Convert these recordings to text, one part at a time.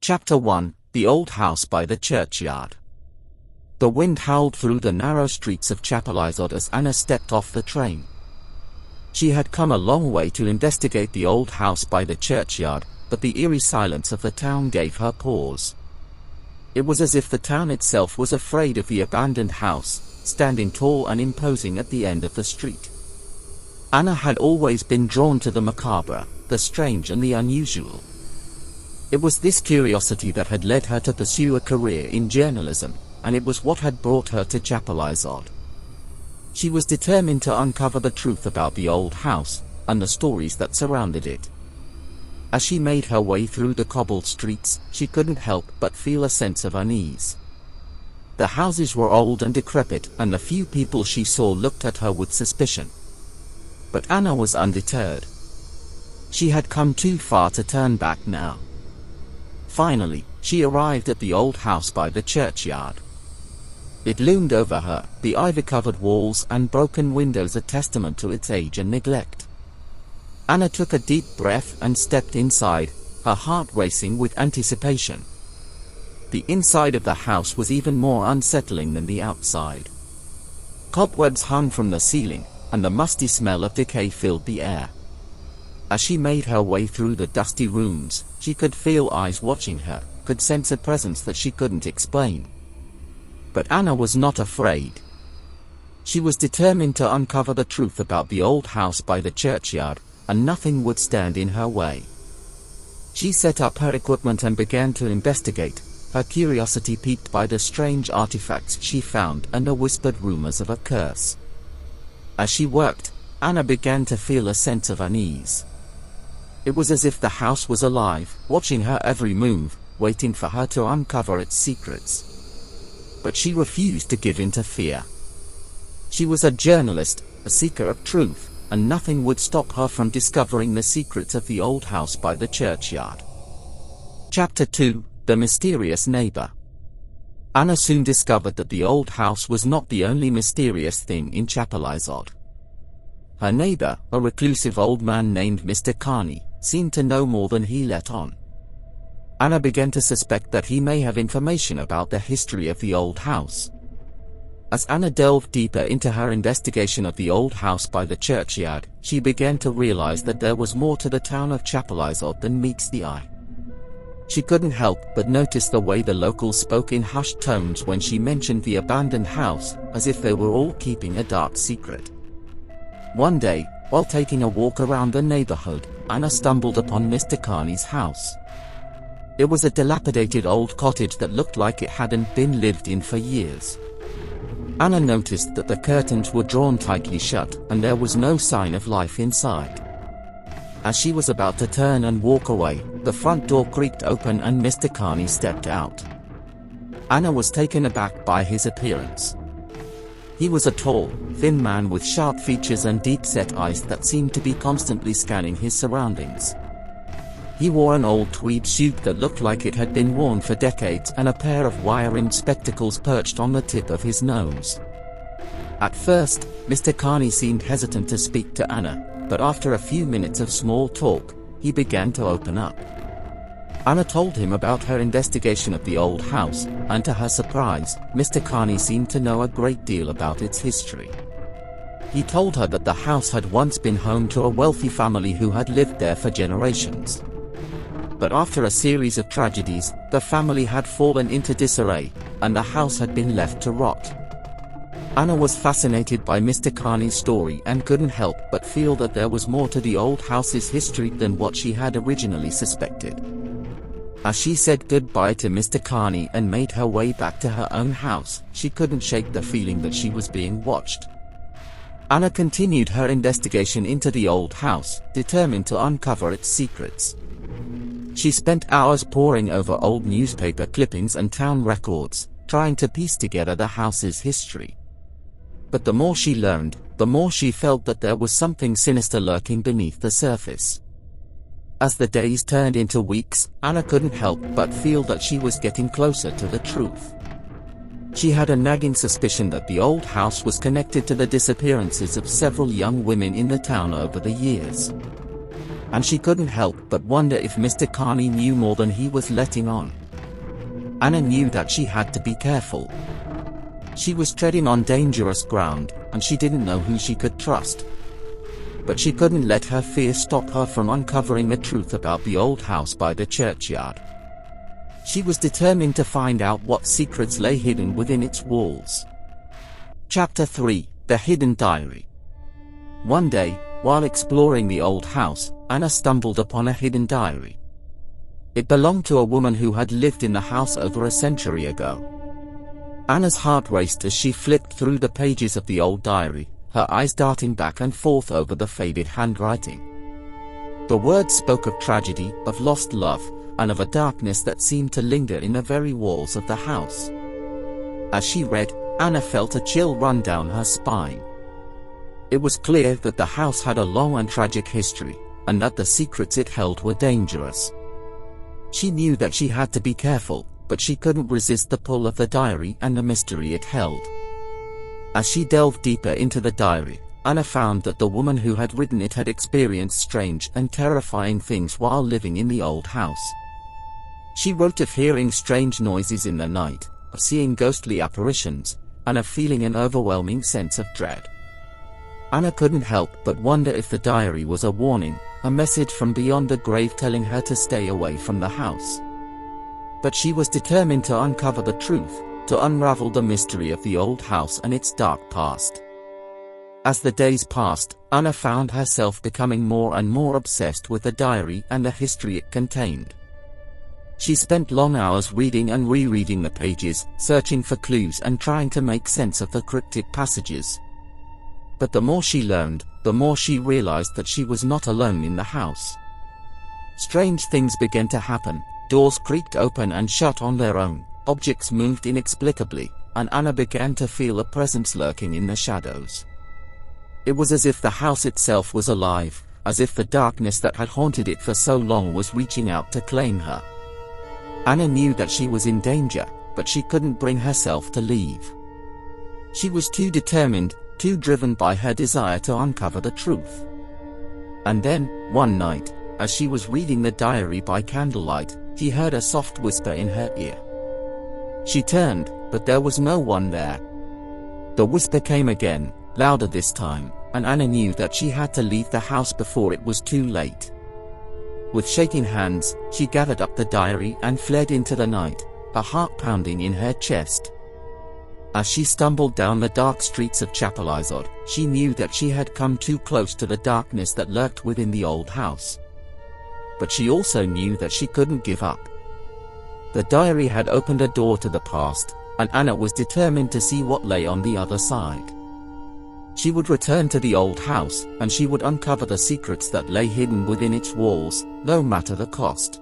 Chapter 1: The Old House by the Churchyard. The wind howled through the narrow streets of Chapelizod as Anna stepped off the train. She had come a long way to investigate the old house by the churchyard, but the eerie silence of the town gave her pause. It was as if the town itself was afraid of the abandoned house, standing tall and imposing at the end of the street. Anna had always been drawn to the macabre, the strange and the unusual. It was this curiosity that had led her to pursue a career in journalism, and it was what had brought her to Chapelizod. She was determined to uncover the truth about the old house, and the stories that surrounded it. As she made her way through the cobbled streets, she couldn't help but feel a sense of unease. The houses were old and decrepit, and the few people she saw looked at her with suspicion. But Anna was undeterred. She had come too far to turn back now. Finally, she arrived at the old house by the churchyard. It loomed over her, the ivy-covered walls and broken windows a testament to its age and neglect. Anna took a deep breath and stepped inside, her heart racing with anticipation. The inside of the house was even more unsettling than the outside. Cobwebs hung from the ceiling, and the musty smell of decay filled the air. As she made her way through the dusty rooms, she could feel eyes watching her, could sense a presence that she couldn't explain. But Anna was not afraid. She was determined to uncover the truth about the old house by the churchyard, and nothing would stand in her way. She set up her equipment and began to investigate, her curiosity piqued by the strange artifacts she found and the whispered rumors of a curse. As she worked, Anna began to feel a sense of unease. It was as if the house was alive, watching her every move, waiting for her to uncover its secrets. But she refused to give in to fear. She was a journalist, a seeker of truth, and nothing would stop her from discovering the secrets of the old house by the churchyard. Chapter 2: The Mysterious Neighbor. Anna soon discovered that the old house was not the only mysterious thing in Chapelizod. Her neighbor, a reclusive old man named Mr. Carney, seemed to know more than he let on. Anna began to suspect that he may have information about the history of the old house. As Anna delved deeper into her investigation of the old house by the churchyard, she began to realize that there was more to the town of Chapelizod than meets the eye. She couldn't help but notice the way the locals spoke in hushed tones when she mentioned the abandoned house, as if they were all keeping a dark secret. One day, while taking a walk around the neighborhood, Anna stumbled upon Mr. Carney's house. It was a dilapidated old cottage that looked like it hadn't been lived in for years. Anna noticed that the curtains were drawn tightly shut, and there was no sign of life inside. As she was about to turn and walk away, the front door creaked open and Mr. Carney stepped out. Anna was taken aback by his appearance. He was a tall, thin man with sharp features and deep-set eyes that seemed to be constantly scanning his surroundings. He wore an old tweed suit that looked like it had been worn for decades and a pair of wire-rimmed spectacles perched on the tip of his nose. At first, Mr. Carney seemed hesitant to speak to Anna, but after a few minutes of small talk, he began to open up. Anna told him about her investigation of the old house, and to her surprise, Mr. Carney seemed to know a great deal about its history. He told her that the house had once been home to a wealthy family who had lived there for generations. But after a series of tragedies, the family had fallen into disarray, and the house had been left to rot. Anna was fascinated by Mr. Carney's story and couldn't help but feel that there was more to the old house's history than what she had originally suspected. As she said goodbye to Mr. Carney and made her way back to her own house, she couldn't shake the feeling that she was being watched. Anna continued her investigation into the old house, determined to uncover its secrets. She spent hours poring over old newspaper clippings and town records, trying to piece together the house's history. But the more she learned, the more she felt that there was something sinister lurking beneath the surface. As the days turned into weeks, Anna couldn't help but feel that she was getting closer to the truth. She had a nagging suspicion that the old house was connected to the disappearances of several young women in the town over the years. and she couldn't help but wonder if Mr. Carney knew more than he was letting on. Anna knew that she had to be careful. She was treading on dangerous ground, and she didn't know who she could trust. But she couldn't let her fear stop her from uncovering the truth about the old house by the churchyard. She was determined to find out what secrets lay hidden within its walls. Chapter 3: The Hidden Diary. One day, while exploring the old house, Anna stumbled upon a hidden diary. It belonged to a woman who had lived in the house over a century ago. Anna's heart raced as she flipped through the pages of the old diary, her eyes darting back and forth over the faded handwriting. The words spoke of tragedy, of lost love, and of a darkness that seemed to linger in the very walls of the house. As she read, Anna felt a chill run down her spine. It was clear that the house had a long and tragic history, and that the secrets it held were dangerous. She knew that she had to be careful, but she couldn't resist the pull of the diary and the mystery it held. As she delved deeper into the diary, Anna found that the woman who had written it had experienced strange and terrifying things while living in the old house. She wrote of hearing strange noises in the night, of seeing ghostly apparitions, and of feeling an overwhelming sense of dread. Anna couldn't help but wonder if the diary was a warning, a message from beyond the grave telling her to stay away from the house. But she was determined to uncover the truth, to unravel the mystery of the old house and its dark past. As the days passed, Anna found herself becoming more and more obsessed with the diary and the history it contained. She spent long hours reading and rereading the pages, searching for clues and trying to make sense of the cryptic passages. But the more she learned, the more she realized that she was not alone in the house. Strange things began to happen. Doors creaked open and shut on their own, objects moved inexplicably, and Anna began to feel a presence lurking in the shadows. It was as if the house itself was alive, as if the darkness that had haunted it for so long was reaching out to claim her. Anna knew that she was in danger, but she couldn't bring herself to leave. She was too determined, too driven by her desire to uncover the truth. And then, one night, as she was reading the diary by candlelight, she heard a soft whisper in her ear. She turned, but there was no one there. The whisper came again, louder this time, and Anna knew that she had to leave the house before it was too late. With shaking hands, she gathered up the diary and fled into the night, her heart pounding in her chest. As she stumbled down the dark streets of Chapelizod, she knew that she had come too close to the darkness that lurked within the old house. But she also knew that she couldn't give up. The diary had opened a door to the past, and Anna was determined to see what lay on the other side. She would return to the old house, and she would uncover the secrets that lay hidden within its walls, no matter the cost.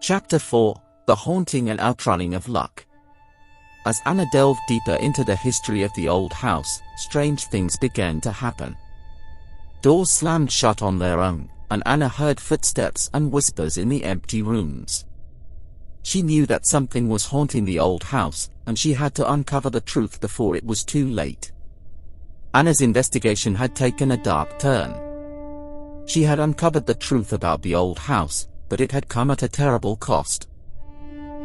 Chapter 4: The Haunting and Outrunning of Luck. As Anna delved deeper into the history of the old house, strange things began to happen. Doors slammed shut on their own, and Anna heard footsteps and whispers in the empty rooms. She knew that something was haunting the old house, and she had to uncover the truth before it was too late. Anna's investigation had taken a dark turn. She had uncovered the truth about the old house, but it had come at a terrible cost.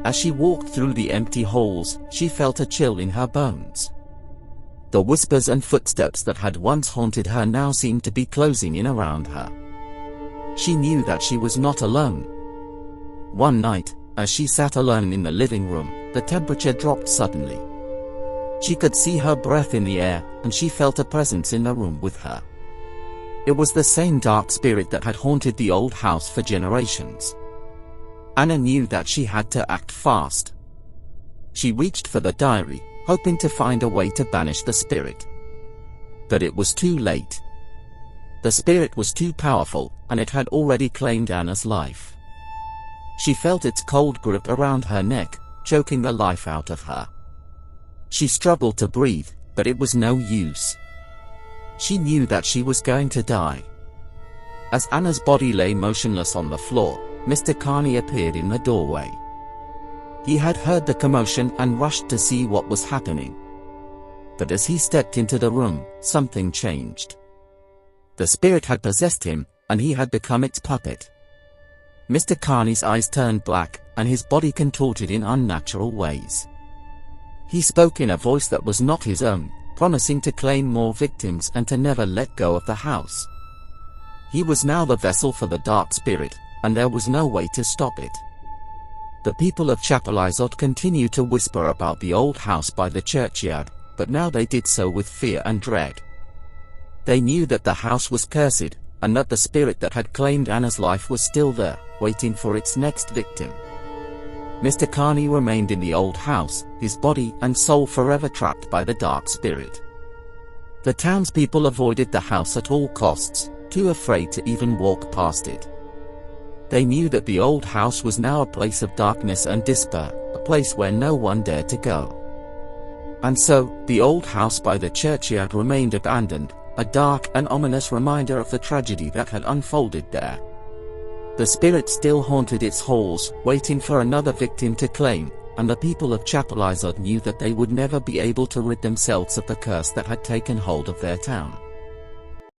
As she walked through the empty halls, she felt a chill in her bones. The whispers and footsteps that had once haunted her now seemed to be closing in around her. She knew that she was not alone. One night, as she sat alone in the living room, the temperature dropped suddenly. She could see her breath in the air, and she felt a presence in the room with her. It was the same dark spirit that had haunted the old house for generations. Anna knew that she had to act fast. She reached for the diary, hoping to find a way to banish the spirit. But it was too late. The spirit was too powerful, and it had already claimed Anna's life. She felt its cold grip around her neck, choking the life out of her. She struggled to breathe, but it was no use. She knew that she was going to die. As Anna's body lay motionless on the floor, Mr. Carney appeared in the doorway. He had heard the commotion and rushed to see what was happening. But as he stepped into the room, something changed. The spirit had possessed him, and he had become its puppet. Mr. Carney's eyes turned black, and his body contorted in unnatural ways. He spoke in a voice that was not his own, promising to claim more victims and to never let go of the house. He was now the vessel for the dark spirit, and there was no way to stop it. The people of Chapelizod continued to whisper about the old house by the churchyard, but now they did so with fear and dread. They knew that the house was cursed, and that the spirit that had claimed Anna's life was still there, waiting for its next victim. Mr. Carney remained in the old house, his body and soul forever trapped by the dark spirit. The townspeople avoided the house at all costs, too afraid to even walk past it. They knew that the old house was now a place of darkness and despair, a place where no one dared to go. And so, the old house by the churchyard remained abandoned, a dark and ominous reminder of the tragedy that had unfolded there. The spirit still haunted its halls, waiting for another victim to claim, and the people of Chapelizod knew that they would never be able to rid themselves of the curse that had taken hold of their town.